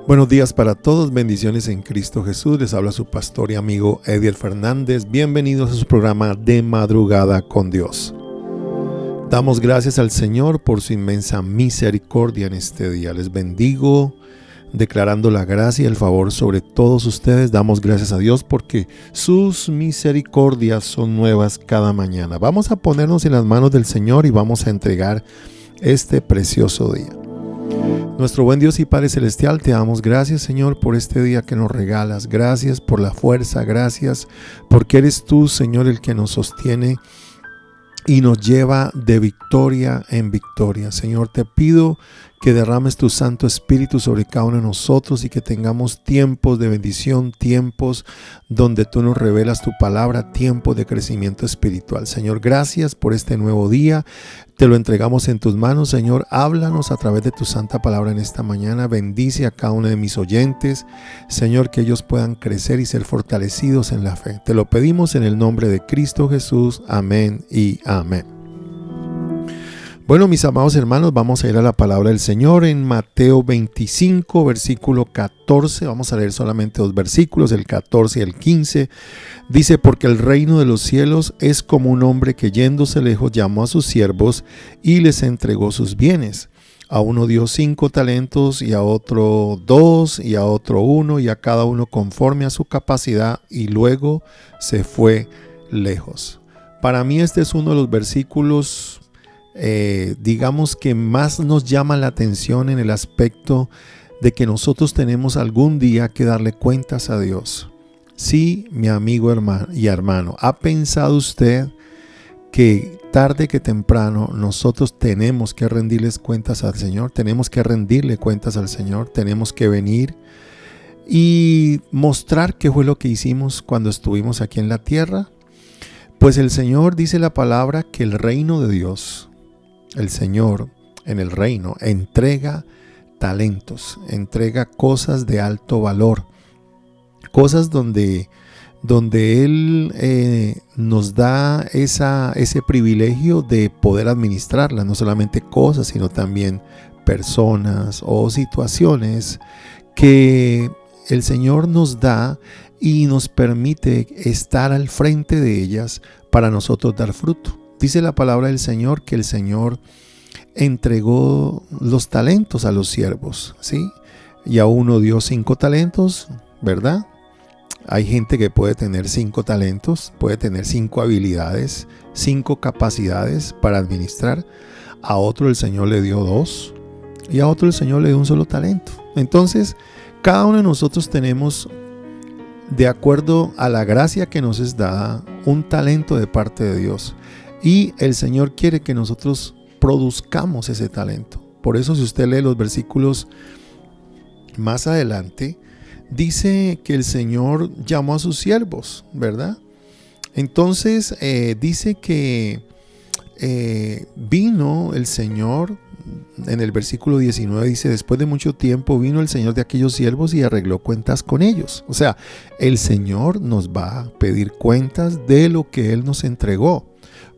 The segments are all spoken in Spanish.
Buenos días para todos, bendiciones en Cristo Jesús. Les habla su pastor y amigo Ediel Fernández. Bienvenidos a su programa De Madrugada con Dios. Damos gracias al Señor por su inmensa misericordia en este día. Les bendigo, declarando la gracia y el favor sobre todos ustedes. Damos gracias a Dios porque sus misericordias son nuevas cada mañana. Vamos a ponernos en las manos del Señor y vamos a entregar este precioso día. Nuestro buen Dios y Padre Celestial, te damos gracias, Señor, por este día que nos regalas. Gracias por la fuerza, gracias porque eres tú, Señor, el que nos sostiene y nos lleva de victoria en victoria. Señor, te pido que derrames tu Santo Espíritu sobre cada uno de nosotros y que tengamos tiempos de bendición, tiempos donde tú nos revelas tu palabra, tiempos de crecimiento espiritual. Señor, gracias por este nuevo día. Te lo entregamos en tus manos, Señor. Háblanos a través de tu santa palabra en esta mañana. Bendice a cada uno de mis oyentes, Señor, que ellos puedan crecer y ser fortalecidos en la fe. Te lo pedimos en el nombre de Cristo Jesús. Amén y amén. Bueno, mis amados hermanos, vamos a ir a la palabra del Señor en Mateo 25, versículo 14. Vamos a leer solamente dos versículos, el 14 y el 15. Dice, porque el reino de los cielos es como un hombre que yéndose lejos llamó a sus siervos y les entregó sus bienes. A uno dio 5 talentos y a otro 2 y a otro 1 y a cada uno conforme a su capacidad, y luego se fue lejos. Para mí este es uno de los versículos digamos que más nos llama la atención en el aspecto de que nosotros tenemos algún día que darle cuentas a Dios. Sí, mi amigo hermano, ¿ha pensado usted que tarde que temprano nosotros tenemos que rendirles cuentas al Señor? Tenemos que rendirle cuentas al Señor, tenemos que venir y mostrar qué fue lo que hicimos cuando estuvimos aquí en la tierra. Pues el Señor dice la palabra que el reino de Dios, el Señor en el reino entrega talentos, entrega cosas de alto valor, cosas donde Él nos da ese privilegio de poder administrarlas, no solamente cosas, sino también personas o situaciones que el Señor nos da y nos permite estar al frente de ellas para nosotros dar fruto. Dice la palabra del Señor que el Señor entregó los talentos a los siervos, ¿sí? Y a uno dio 5 talentos, ¿verdad? Hay gente que puede tener 5 talentos, puede tener 5 habilidades, 5 capacidades para administrar. A otro el Señor le dio 2 y a otro el Señor le dio un solo talento. Entonces, cada uno de nosotros tenemos, de acuerdo a la gracia que nos es dada, un talento de parte de Dios. Y el Señor quiere que nosotros produzcamos ese talento. Por eso, si usted lee los versículos más adelante, dice que el Señor llamó a sus siervos, ¿verdad? Entonces dice que vino el Señor, en el versículo 19 dice, después de mucho tiempo vino el Señor de aquellos siervos y arregló cuentas con ellos. O sea, el Señor nos va a pedir cuentas de lo que Él nos entregó.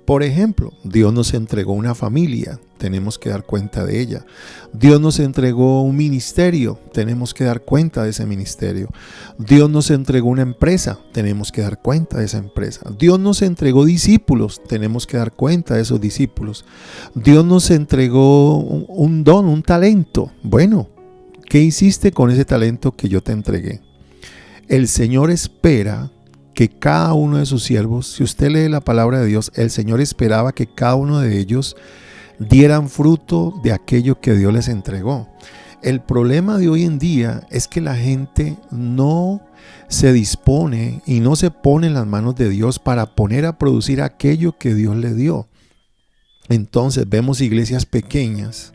Por ejemplo, Dios nos entregó una familia, tenemos que dar cuenta de ella. Dios nos entregó un ministerio, tenemos que dar cuenta de ese ministerio. Dios nos entregó una empresa, tenemos que dar cuenta de esa empresa. Dios nos entregó discípulos, tenemos que dar cuenta de esos discípulos. Dios nos entregó un don, un talento. Bueno, ¿qué hiciste con ese talento que yo te entregué? El Señor espera que cada uno de sus siervos, si usted lee la palabra de Dios, el Señor esperaba que cada uno de ellos dieran fruto de aquello que Dios les entregó. El problema de hoy en día es que la gente no se dispone y no se pone en las manos de Dios para poner a producir aquello que Dios le dio. Entonces vemos iglesias pequeñas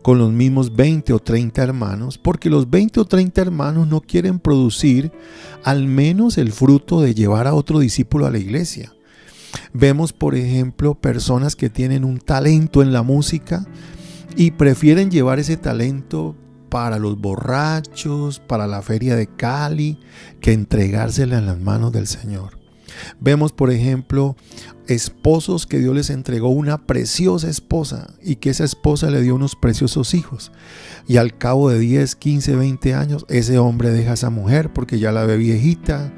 con los mismos 20 o 30 hermanos, porque los 20 o 30 hermanos no quieren producir al menos el fruto de llevar a otro discípulo a la iglesia. Vemos, por ejemplo, personas que tienen un talento en la música y prefieren llevar ese talento para los borrachos, para la feria de Cali, que entregársela en las manos del Señor. Vemos, por ejemplo, esposos que Dios les entregó una preciosa esposa y que esa esposa le dio unos preciosos hijos. Y al cabo de 10, 15, 20 años, ese hombre deja a esa mujer porque ya la ve viejita.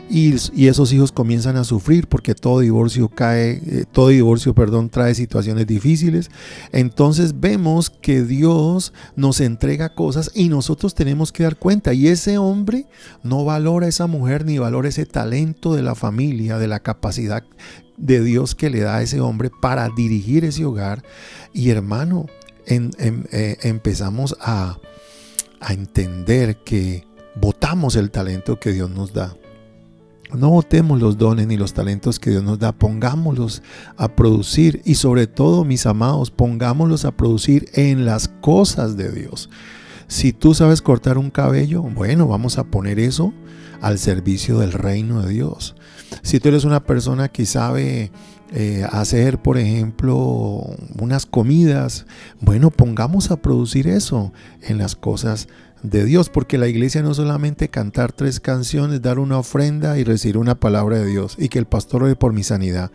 Y esos hijos comienzan a sufrir porque todo divorcio trae situaciones difíciles. Entonces vemos que Dios nos entrega cosas y nosotros tenemos que dar cuenta. Y ese hombre no valora a esa mujer ni valora ese talento de la familia, de la capacidad de Dios que le da a ese hombre para dirigir ese hogar. Y hermano, empezamos a entender que botamos el talento que Dios nos da. No botemos los dones ni los talentos que Dios nos da, pongámoslos a producir y sobre todo, mis amados, pongámoslos a producir en las cosas de Dios. Si tú sabes cortar un cabello, bueno, vamos a poner eso al servicio del reino de Dios. Si tú eres una persona que sabe hacer, por ejemplo, unas comidas, bueno, pongamos a producir eso en las cosas de Dios, porque la iglesia no es solamente cantar 3 canciones, dar una ofrenda y recibir una palabra de Dios y que el pastor ore por mi sanidad.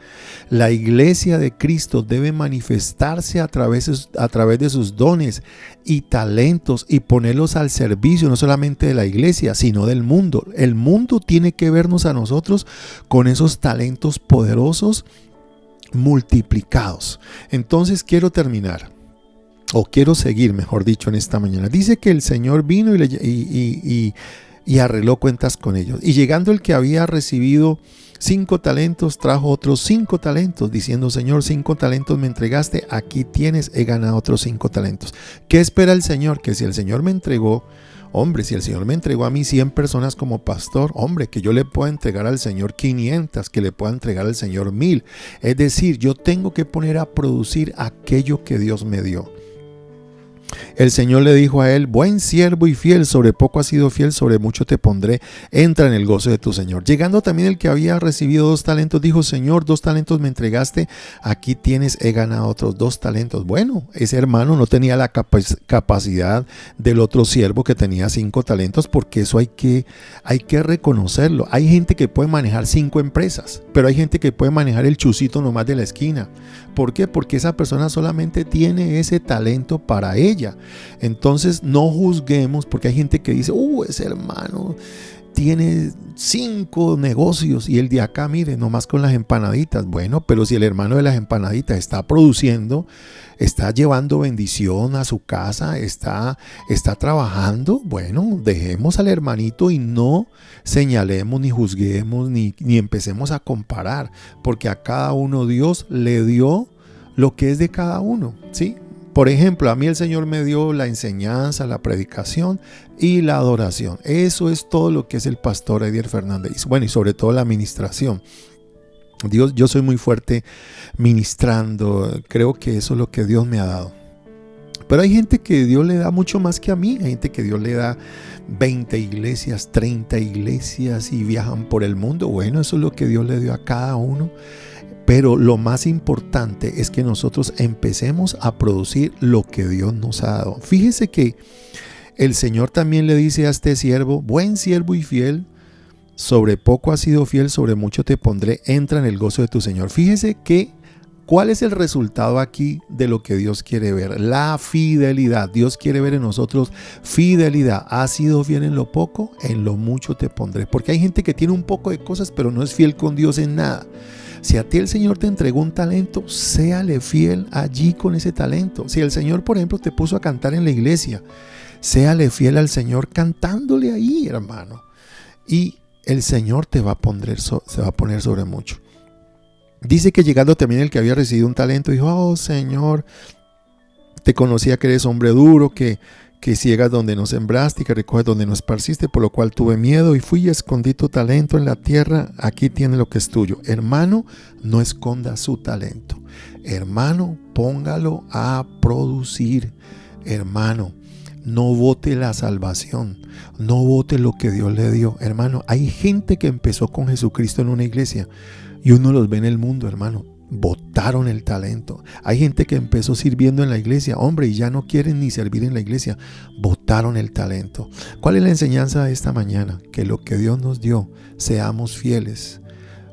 La iglesia de Cristo debe manifestarse a través de sus dones y talentos y ponerlos al servicio no solamente de la iglesia, sino del mundo. El mundo tiene que vernos a nosotros con esos talentos poderosos multiplicados. Entonces quiero seguir, mejor dicho, en esta mañana. Dice que el Señor vino y arregló cuentas con ellos. Y llegando el que había recibido 5 talentos, trajo otros 5 talentos, diciendo: Señor, 5 talentos me entregaste, aquí tienes, he ganado otros 5 talentos. ¿Qué espera el Señor? Que si el Señor me entregó, si el Señor me entregó a mí 100 personas como pastor, que yo le pueda entregar al Señor 500, que le pueda entregar al Señor 1000. Es decir, yo tengo que poner a producir aquello que Dios me dio. El Señor le dijo a él: buen siervo y fiel, sobre poco has sido fiel, sobre mucho te pondré, entra en el gozo de tu Señor. Llegando también el que había recibido 2 talentos, dijo: Señor, 2 talentos me entregaste, aquí tienes, he ganado otros 2 talentos. Bueno, ese hermano no tenía la capacidad del otro siervo que tenía 5 talentos, porque eso hay que reconocerlo. Hay gente que puede manejar 5 empresas, pero hay gente que puede manejar el chucito nomás de la esquina. ¿Por qué? Porque esa persona solamente tiene ese talento para ella. Entonces no juzguemos, porque hay gente que dice: ese hermano tiene 5 negocios y el de acá, mire, nomás con las empanaditas. Bueno, pero si el hermano de las empanaditas está produciendo, está llevando bendición a su casa, está trabajando, bueno, dejemos al hermanito y no señalemos, ni juzguemos, ni empecemos a comparar, porque a cada uno Dios le dio lo que es de cada uno, ¿sí? Por ejemplo, a mí el Señor me dio la enseñanza, la predicación y la adoración. Eso es todo lo que es el pastor Ediel Fernández. Bueno, y sobre todo la administración. Yo soy muy fuerte ministrando. Creo que eso es lo que Dios me ha dado. Pero hay gente que Dios le da mucho más que a mí. Hay gente que Dios le da 20 iglesias, 30 iglesias y viajan por el mundo. Bueno, eso es lo que Dios le dio a cada uno. Pero lo más importante es que nosotros empecemos a producir lo que Dios nos ha dado. Fíjese que el Señor también le dice a este siervo: buen siervo y fiel, sobre poco has sido fiel, sobre mucho te pondré, entra en el gozo de tu Señor. Fíjese que ¿cuál es el resultado aquí de lo que Dios quiere ver? La fidelidad. Dios quiere ver en nosotros fidelidad. ¿Has sido fiel en lo poco? En lo mucho te pondré. Porque hay gente que tiene un poco de cosas, pero no es fiel con Dios en nada. Si a ti el Señor te entregó un talento, séale fiel allí con ese talento. Si el Señor, por ejemplo, te puso a cantar en la iglesia, séale fiel al Señor cantándole ahí, hermano. Y el Señor se va a poner sobre mucho. Dice que llegando también el que había recibido un talento, dijo: oh Señor, te conocía que eres hombre duro, que ciegas donde no sembraste y que recoges donde no esparciste, por lo cual tuve miedo y fui y escondí tu talento en la tierra. Aquí tiene lo que es tuyo. Hermano, no esconda su talento. Hermano, póngalo a producir. Hermano, no bote la salvación, no bote lo que Dios le dio. Hermano, hay gente que empezó con Jesucristo en una iglesia y uno los ve en el mundo, hermano. Botaron el talento. Hay gente que empezó sirviendo en la iglesia, y ya no quieren ni servir en la iglesia. Botaron el talento. ¿Cuál es la enseñanza de esta mañana? Que lo que Dios nos dio, seamos fieles.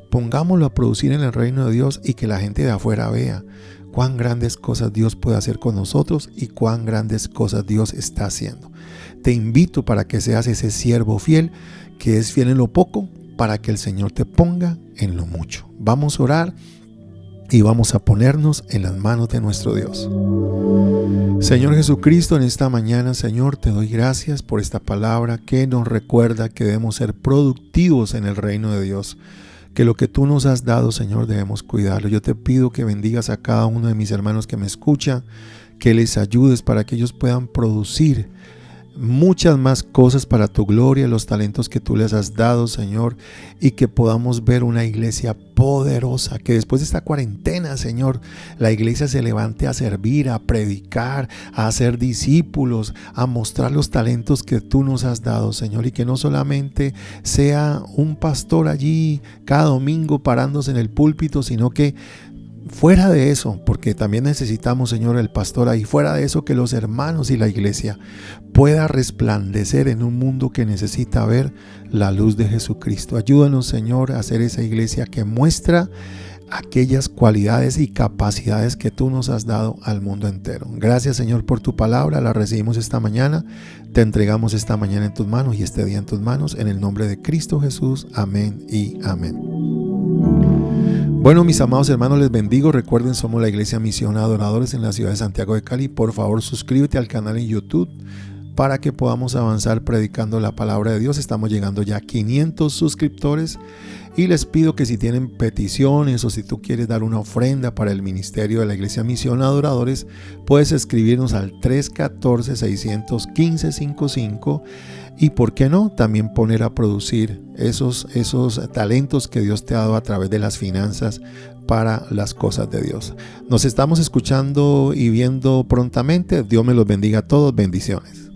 pongámoslo a producir en el reino de Dios y que la gente de afuera vea cuán grandes cosas Dios puede hacer con nosotros y cuán grandes cosas Dios está haciendo. Te invito para que seas ese siervo fiel que es fiel en lo poco, para que el Señor te ponga en lo mucho. Vamos a orar y vamos a ponernos en las manos de nuestro Dios. Señor Jesucristo, en esta mañana, Señor, te doy gracias por esta palabra que nos recuerda que debemos ser productivos en el reino de Dios, que lo que tú nos has dado, Señor, debemos cuidarlo. Yo te pido que bendigas a cada uno de mis hermanos que me escuchan, que les ayudes para que ellos puedan producir muchas más cosas para tu gloria, los talentos que tú les has dado, Señor, y que podamos ver una iglesia poderosa, que después de esta cuarentena, Señor, la iglesia se levante a servir, a predicar, a hacer discípulos, a mostrar los talentos que tú nos has dado, Señor, y que no solamente sea un pastor allí cada domingo parándose en el púlpito, sino que fuera de eso, porque también necesitamos, Señor, el pastor ahí, fuera de eso, que los hermanos y la iglesia pueda resplandecer en un mundo que necesita ver la luz de Jesucristo. Ayúdanos, Señor, a hacer esa iglesia que muestra aquellas cualidades y capacidades que tú nos has dado al mundo entero. Gracias, Señor, por tu palabra. La recibimos esta mañana. Te entregamos esta mañana en tus manos y este día en tus manos. En el nombre de Cristo Jesús. Amén y amén. Bueno, mis amados hermanos, les bendigo. Recuerden, somos la Iglesia Misión Adoradores en la ciudad de Santiago de Cali. Por favor, suscríbete al canal en YouTube para que podamos avanzar predicando la palabra de Dios. Estamos llegando ya a 500 suscriptores y les pido que si tienen peticiones o si tú quieres dar una ofrenda para el ministerio de la Iglesia Misión Adoradores, puedes escribirnos al 314-615-55 y por qué no, también poner a producir esos talentos que Dios te ha dado a través de las finanzas para las cosas de Dios. Nos estamos escuchando y viendo prontamente. Dios me los bendiga a todos. Bendiciones.